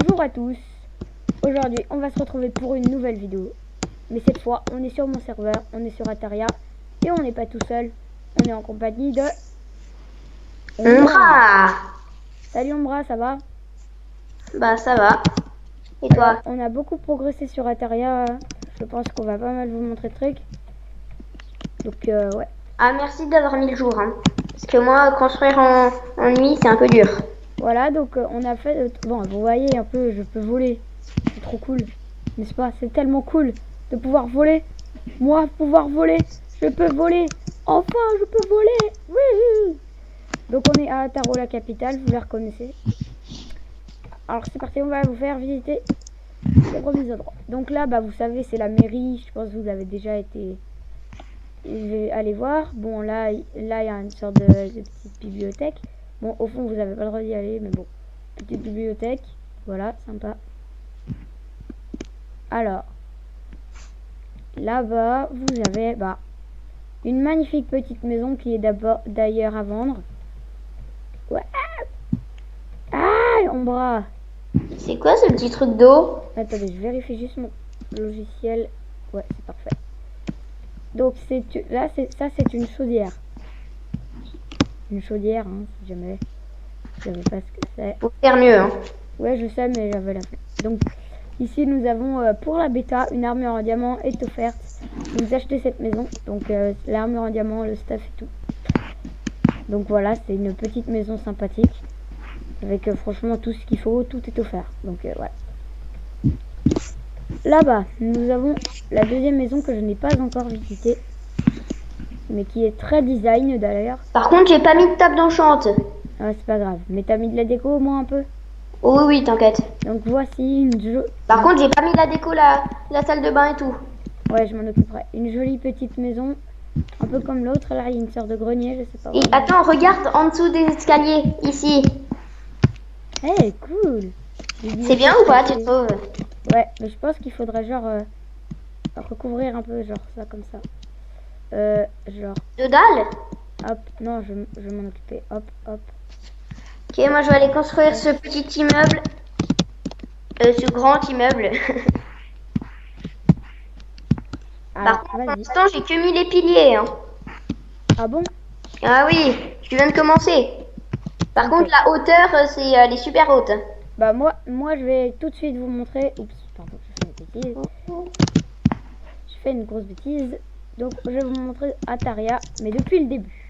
Bonjour à tous. Aujourd'hui, on va se retrouver pour une nouvelle vidéo. Mais cette fois, on est sur mon serveur, on est sur Ataria. Et on n'est pas tout seul. On est en compagnie de... Ombra. Salut Ombra, ça va? Bah ça va. Et Alors, toi? on a beaucoup progressé sur Ataria. Je pense qu'on va pas mal vous montrer de trucs. Donc, ouais. Ah merci d'avoir mis le jour. Hein. Parce que moi, construire en nuit, c'est un peu dur. Voilà, donc on a fait... bon, vous voyez un peu, je peux voler. C'est trop cool. N'est-ce pas? C'est tellement cool de pouvoir voler. Moi, pouvoir voler. Je peux voler. Enfin, je peux voler. Oui. Donc on est à Taro, la capitale, vous la reconnaissez. Alors c'est parti, on va vous faire visiter les premiers endroits. Donc là, bah vous savez, c'est la mairie. Je pense que vous avez déjà été allez voir. Bon, là il y a une sorte de petite bibliothèque. Bon, au fond, vous avez pas le droit d'y aller, mais bon, petite bibliothèque. Voilà, sympa. Alors, là-bas, vous avez une magnifique petite maison qui est d'ailleurs à vendre. Ouais. Ah, Ombra. C'est quoi ce petit truc d'eau? Attendez, je vérifie juste mon logiciel. Ouais, c'est parfait. Donc là, c'est une chaudière. Une chaudière, hein, si jamais. Je savais pas ce que c'est. Faut faire mieux. Hein. Ouais, je sais, mais j'avais la flemme. Donc, ici, nous avons pour la bêta, une armure en diamant est offerte. Vous achetez cette maison. Donc, l'armure en diamant, le staff et tout. Donc voilà, c'est une petite maison sympathique. Avec franchement tout ce qu'il faut, tout est offert. Donc voilà. Là-bas, nous avons la deuxième maison que je n'ai pas encore visitée. Mais qui est très design d'ailleurs. Par contre, j'ai pas mis de table d'enchante. Ah, c'est pas grave. Mais t'as mis de la déco au moins un peu? Oh oui, t'inquiète. Donc voici une jolie... Par contre, j'ai pas mis la déco, la salle de bain et tout. Ouais, je m'en occuperai. Une jolie petite maison. Un peu comme l'autre. Là, il y a une sorte de grenier, je sais pas. Et attends, regarde en dessous des escaliers, ici. Hey, cool. C'est bien ou pas, tu trouves? Ouais, mais je pense qu'il faudrait genre recouvrir un peu, genre ça comme ça. Genre. De dalle? Hop, non, je vais m'en occuper. Hop, hop. Ok, moi je vais aller construire ce petit immeuble. Ce grand immeuble. Alors, par contre, pour l'instant, j'ai que mis les piliers. Hein. Ah bon? Ah oui, je viens de commencer. Par contre, la hauteur, c'est elle est super haute. Bah moi, je vais tout de suite vous montrer. Oups, pardon, je fais une bêtise. Je fais une grosse bêtise. Donc, je vais vous montrer Ataria, mais depuis le début.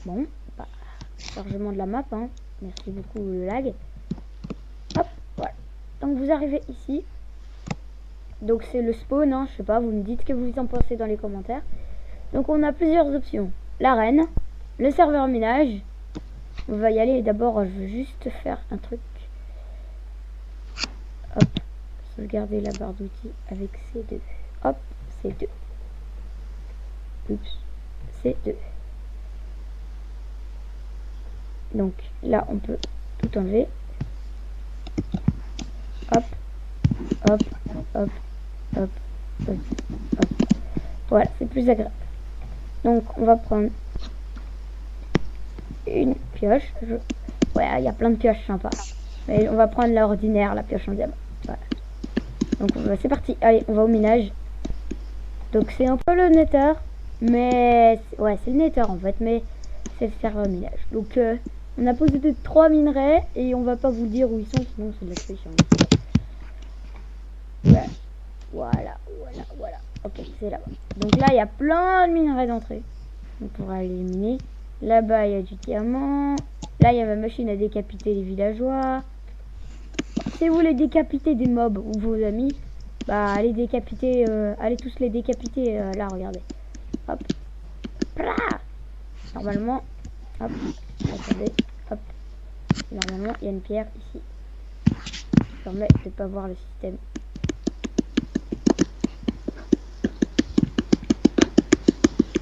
Bon, chargement de la map, hein. Merci beaucoup le lag. Hop, voilà. Donc vous arrivez ici. Donc c'est le spawn, hein. Je sais pas, vous me dites ce que vous en pensez dans les commentaires. Donc on a plusieurs options. L'arène, le serveur minage. On va y aller. D'abord, je veux juste faire un truc. Hop, sauvegarder la barre d'outils avec C2. Hop, C2. Oups, C2. Donc là, on peut tout enlever. Hop, hop, hop, hop, hop, hop. Voilà, c'est plus agréable. Donc, on va prendre une pioche. Ouais, il y a plein de pioches sympas. Mais on va prendre l'ordinaire, la pioche en diamant. Voilà. Donc, c'est parti. Allez, on va au minage. Donc, c'est un peu le nether. Mais, ouais, c'est le nether en fait. Mais c'est le serveur minage. Donc, on a posé 3 minerais. Et on va pas vous dire où ils sont. Sinon, c'est de la solution. Voilà. Ok, c'est là-bas. Donc là, il y a plein de minerais d'entrée. On pourra l'éliminer. Là-bas, il y a du diamant. Là, il y a ma machine à décapiter les villageois. Si vous voulez décapiter des mobs ou vos amis, bah allez décapiter, allez tous les décapiter. Là, regardez. Hop. Normalement, hop. Attendez, hop. Normalement, il y a une pierre ici. Ça permet de ne pas voir le système.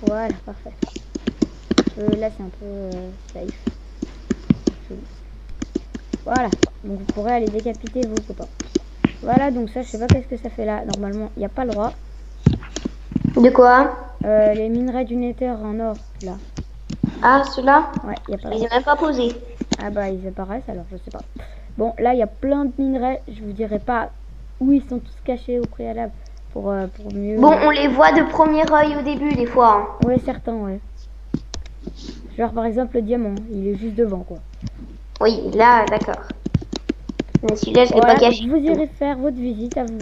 Voilà, parfait. Là, c'est un peu safe. Voilà. Donc, vous pourrez aller décapiter vos copains. Voilà, donc ça, je sais pas qu'est-ce que ça fait là. Normalement, il n'y a pas le droit. De quoi? Les minerais du nether en or, là. Ah, ceux-là? Ouais, il n'y a pas le Je droit. les ai même pas posés. Ah bah ils apparaissent alors, je sais pas. Bon, là il y a plein de minerais. Je vous dirai pas où ils sont tous cachés au préalable pour mieux. Bon, on les voit de premier œil au début, des fois. Ouais, certains, ouais. Genre par exemple le diamant, il est juste devant quoi. Oui, là, d'accord. Mais celui-là, je l'ai Voilà, pas caché. donc vous irez faire votre visite à vous.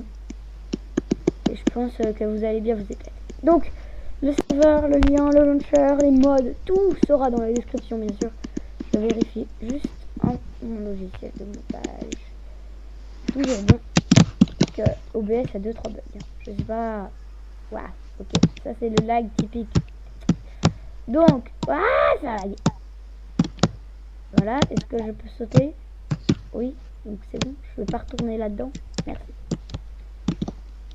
Et je pense que vous allez bien vous éclater. Donc, le serveur, le lien, le launcher, les mods, tout sera dans la description bien sûr. Je vérifie juste mon logiciel de montage. Toujours bon. Que OBS a 2-3 bugs. Je sais pas. Waouh, ok. Ça c'est le lag typique. Donc, ça lag. Voilà, est-ce que je peux sauter? Oui, donc c'est bon. Je ne vais pas retourner là-dedans. Merci.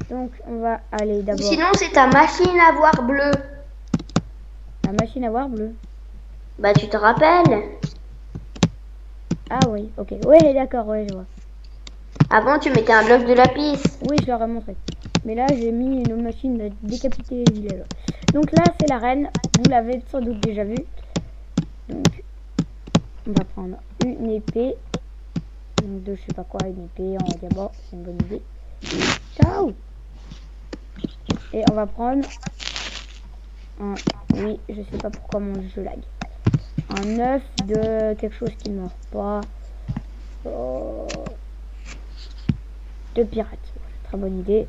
Donc, on va aller d'abord. Sinon, c'est ta machine à voir bleue. La machine à voir bleue. Bah, tu te rappelles? Ah oui, ok. Oui, d'accord, ouais, je vois. Avant, tu mettais un bloc de lapis. Oui, je leur ai montré. Mais là, j'ai mis une machine à décapiter les villages. Donc là, c'est l'arène. Vous l'avez sans doute déjà vu. Donc, on va prendre une épée. Donc, de je sais pas quoi, une épée en diamant. C'est une bonne idée. Ciao! Et on va prendre un... Oui, je sais pas pourquoi mon jeu lag. Un œuf de quelque chose qui ne meurt pas. Oh. De pirate. Très bonne idée.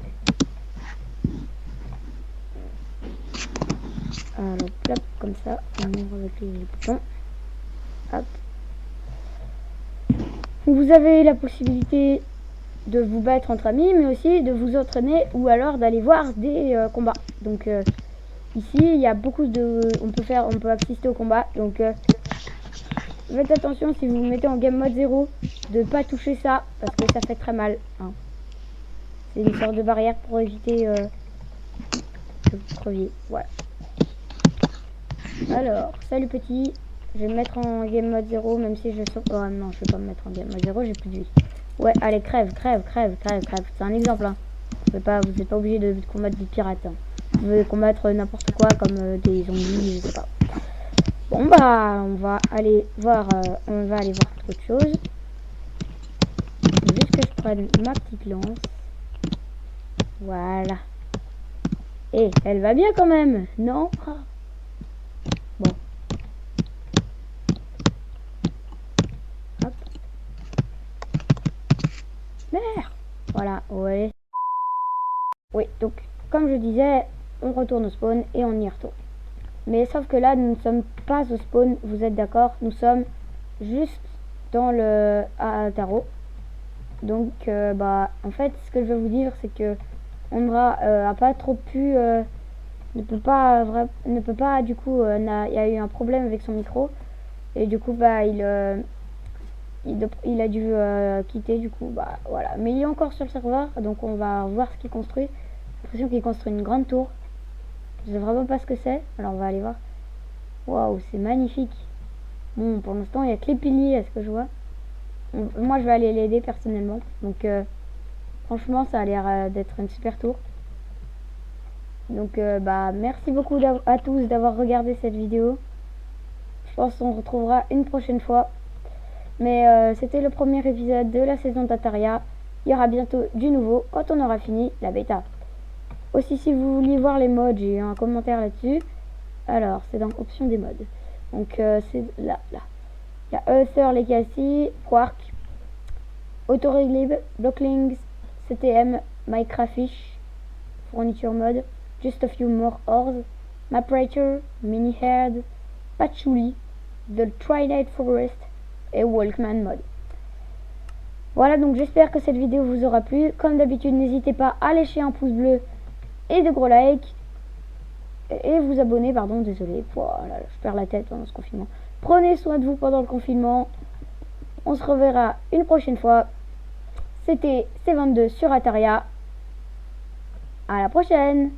Alors, plop, comme ça. On ouvre avec les boutons. Hop. Vous avez la possibilité de vous battre entre amis, mais aussi de vous entraîner ou alors d'aller voir des combats. Donc ici, il y a beaucoup de... On peut assister au combat. Donc faites attention si vous vous mettez en game mode 0 de pas toucher ça parce que ça fait très mal. Hein. C'est une sorte de barrière pour éviter que vous creviez. Voilà. Alors, salut petit. Je vais me mettre en game mode 0 même si je sors. Oh non, je vais pas me mettre en game mode 0, j'ai plus de vie. Ouais, allez, crève. C'est un exemple. Hein. Vous n'êtes pas obligé de combattre des pirates. Hein. Vous pouvez combattre n'importe quoi comme des zombies, je sais pas. Bon bah, on va aller voir autre chose. Juste que je prenne ma petite lance. Voilà. Et elle va bien quand même, non? Bon. Hop. Merde. Voilà, ouais. Oui, donc, comme je disais, on retourne au spawn et on y retourne. Mais sauf que là, nous ne sommes pas au spawn, vous êtes d'accord? Nous sommes juste dans le tarot. Donc, bah, en fait, ce que je veux vous dire, c'est que Ondra a pas trop pu, ne peut pas, du coup, il y a eu un problème avec son micro. Et du coup, bah, il a dû quitter, du coup, bah, voilà. Mais il est encore sur le serveur, donc on va voir ce qu'il construit. J'ai l'impression qu'il construit une grande tour. Je sais vraiment pas ce que c'est, alors on va aller voir. Waouh, c'est magnifique. Bon, pour l'instant, il y a que les piliers, à ce que je vois. Moi, je vais aller l'aider personnellement. Donc, franchement, ça a l'air d'être une super tour. Donc, bah, merci beaucoup à tous d'avoir regardé cette vidéo. Je pense qu'on se retrouvera une prochaine fois. Mais c'était le premier épisode de la saison d'Ataria. Il y aura bientôt du nouveau quand on aura fini la bêta. Aussi, si vous voulez voir les mods, j'ai eu un commentaire là-dessus. Alors, c'est dans option des mods. Donc, c'est là. Il y a Ether Legacy, Quark, Autoreglib, Blocklings, CTM, Minecraftfish, Furniture Mode, Just a Few More Ores, Mapwriter, Mini Herd, Patchouli, The Twilight Forest et Walkman Mode. Voilà, donc j'espère que cette vidéo vous aura plu. Comme d'habitude, n'hésitez pas à lâcher un pouce bleu et de gros likes. Et vous abonner, pardon, désolé. Voilà, je perds la tête pendant ce confinement. Prenez soin de vous pendant le confinement. On se reverra une prochaine fois. C'était C22 sur Ataria. À la prochaine!